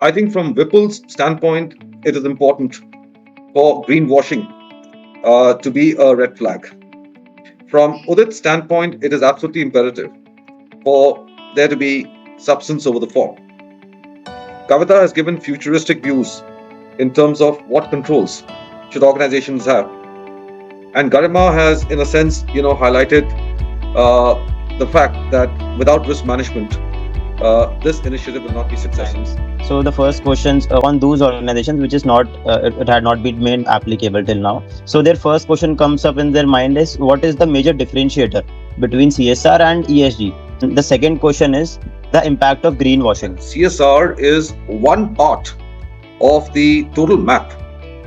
I think from Vipul's standpoint, it is important for greenwashing to be a red flag. From Udit's standpoint, it is absolutely imperative for there to be substance over the form. Kavita has given futuristic views in terms of what controls should organizations have. And Garima has, in a sense, highlighted the fact that without risk management, this initiative will not be successful. So the first questions on those organizations, which is not, it had not been made applicable till now. So their first question comes up in their mind is, what is the major differentiator between CSR and ESG? The second question is the impact of greenwashing. CSR is one part of the total map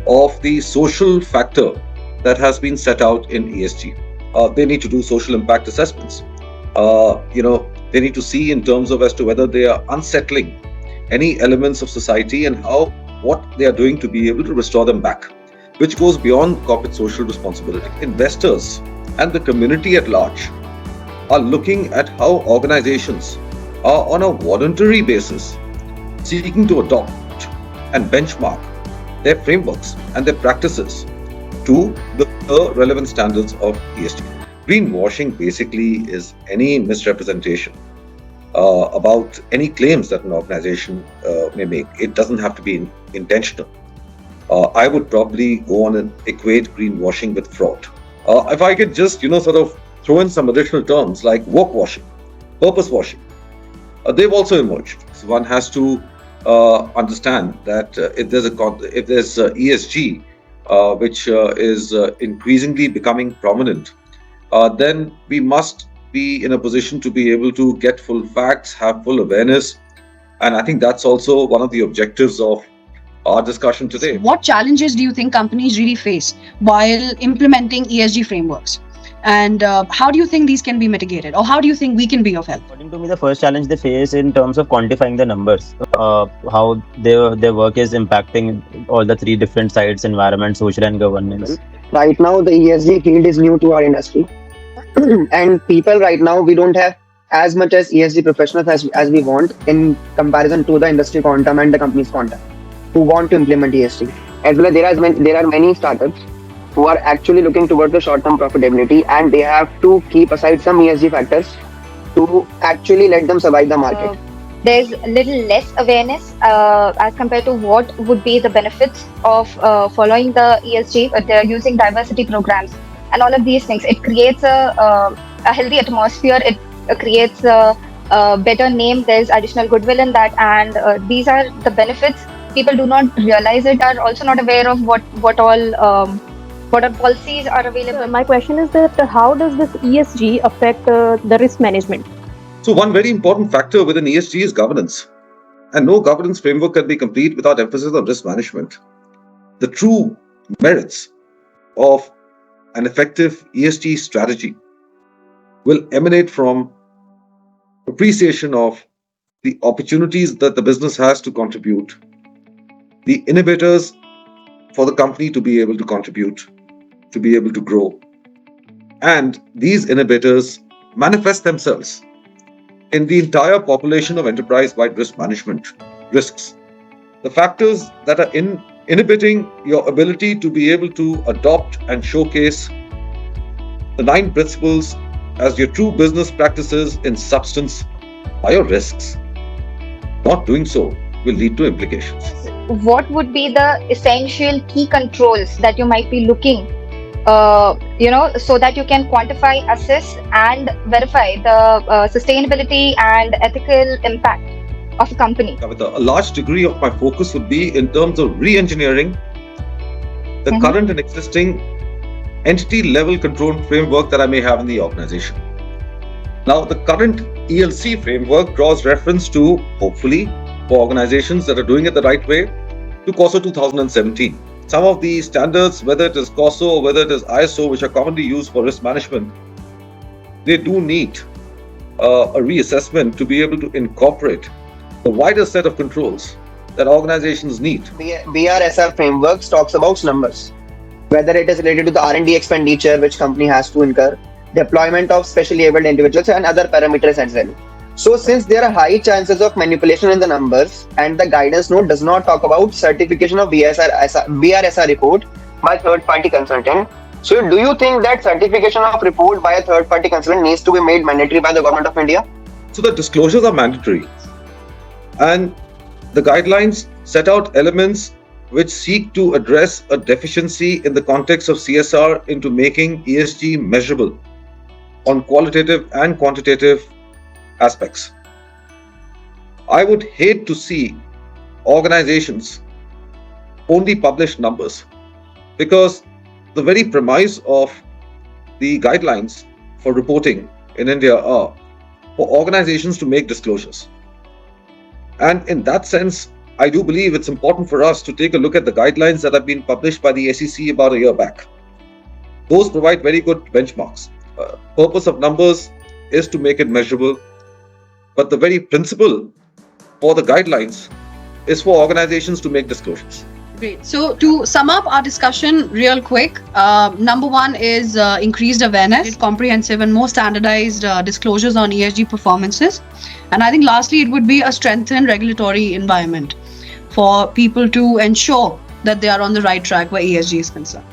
of the social factor that has been set out in ESG. They need to do social impact assessments. They need to see in terms of as to whether they are unsettling any elements of society and what they are doing to be able to restore them back, which goes beyond corporate social responsibility. Investors and the community at large are looking at how organizations are on a voluntary basis seeking to adopt and benchmark their frameworks and their practices to the relevant standards of ESG. Greenwashing basically is any misrepresentation about any claims that an organization may make. It doesn't have to be intentional. I would probably go on and equate greenwashing with fraud. If I could just, sort of throw in some additional terms like woke washing, purpose washing, they've also emerged. So one has to understand that if there's ESG, which is increasingly becoming prominent, then we must be in a position to be able to get full facts, have full awareness. And I think that's also one of the objectives of our discussion today. What challenges do you think companies really face while implementing ESG frameworks? And how do you think these can be mitigated? Or how do you think we can be of help? According to me, the first challenge they face in terms of quantifying the numbers, how their work is impacting all the three different sides: environment, social, and governance. Right now, the ESG field is new to our industry. And people right now, we don't have as much as ESG professionals as we want in comparison to the industry quantum and the company's quantum who want to implement ESG. As well as there are many startups who are actually looking towards the short-term profitability, and they have to keep aside some ESG factors to actually let them survive the market. There's a little less awareness as compared to what would be the benefits of following the ESG. They're using diversity programs and all of these things. It creates a healthy atmosphere. It creates a better name. There's additional goodwill in that, and these are the benefits. People do not realize it, are also not aware of what all policies are available. My question is that how does this ESG affect the risk management? So one very important factor within ESG is governance. And no governance framework can be complete without emphasis on risk management. The true merits of an effective ESG strategy will emanate from appreciation of the opportunities that the business has to contribute, the innovators for the company to be able to contribute, to be able to grow. And these innovators manifest themselves in the entire population of enterprise-wide risk management risks. The factors that are inhibiting your ability to be able to adopt and showcase the 9 principles as your true business practices in substance are your risks. Not doing so will lead to implications. What would be the essential key controls that you might be looking, so that you can quantify, assess, and verify the sustainability and ethical impact of a company? A large degree of my focus would be in terms of re-engineering the current and existing entity-level control framework that I may have in the organization. Now, the current ELC framework draws reference to, hopefully, for organizations that are doing it the right way, to COSO 2017. Some of the standards, whether it is COSO or whether it is ISO, which are commonly used for risk management, they do need a reassessment to be able to incorporate the wider set of controls that organizations need. BRSR framework talks about numbers, whether it is related to the R&D expenditure which company has to incur, deployment of specially abled individuals, and other parameters as well. So since there are high chances of manipulation in the numbers and the guidance note does not talk about certification of BRSR report by third party consultant, so do you think that certification of report by a third party consultant needs to be made mandatory by the government of India? So the disclosures are mandatory, and the guidelines set out elements which seek to address a deficiency in the context of CSR into making ESG measurable on qualitative and quantitative aspects. I would hate to see organizations only publish numbers, because the very premise of the guidelines for reporting in India are for organizations to make disclosures. And in that sense, I do believe it's important for us to take a look at the guidelines that have been published by the SEC about a year back. Those provide very good benchmarks. Purpose of numbers is to make it measurable, but the very principle for the guidelines is for organizations to make disclosures. Great. So to sum up our discussion real quick, number one is increased awareness, comprehensive and more standardized disclosures on ESG performances. And I think lastly, it would be a strengthened regulatory environment for people to ensure that they are on the right track where ESG is concerned.